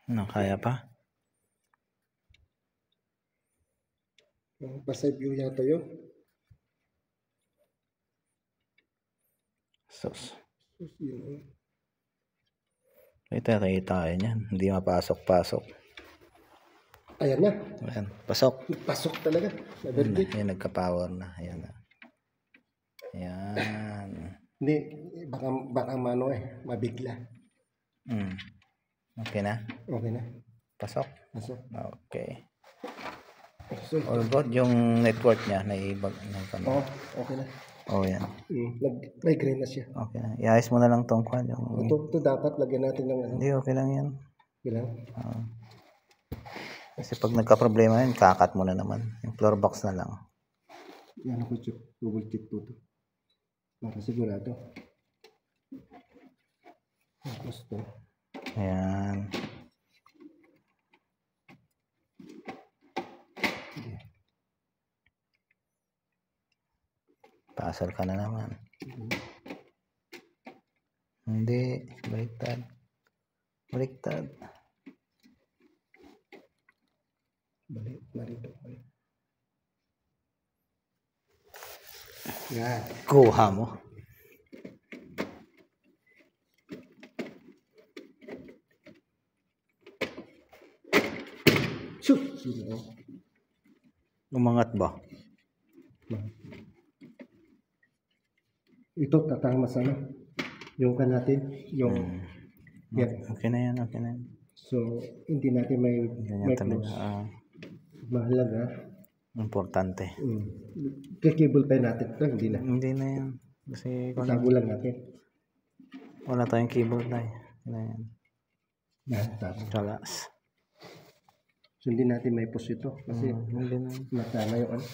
Ano, kaya pa? Pa-side view yata yun. Sus. Yun. Kita tayo niyan. Hindi mapasok-pasok. Ayan na. Ayan, pasok. Pasok talaga. Ayan, nagka-power na. Ayan na. Ayan. Hindi, baka mano mabigla. Okay na? Okay na. Pasok? Pasok. Okay. So, All good. Yung network niya, naibag. Okay na. Yan. May green na siya. Okay na. Iayos mo na lang tong kwan. Ito dapat lagyan natin ng ano. Hindi, okay lang yan. Okay lang. Kasi pag nagka-problema yun, kakat mo na naman. Yung floor box na lang. Yan ako check. Double check po ito. Para sigurado. Tapos ito. Ayan. Pasal ka na naman. Hindi. Baliktad. Baliktad. Balik. Yan. Kuha mo. Shoot! Umangat ba? Ito tatama sana. Yung kan natin. Yung yan. Okay na yan. Okay na yan. So, hindi natin may talaga. Mahalaga. Importante. Kikable pa natin ito. Hindi na yan. Kasi itago lang natin. Wala tayong cable tayo. Wala yan. Relax. So, hindi natin may push ito. Kasi hindi na. matama yung ano.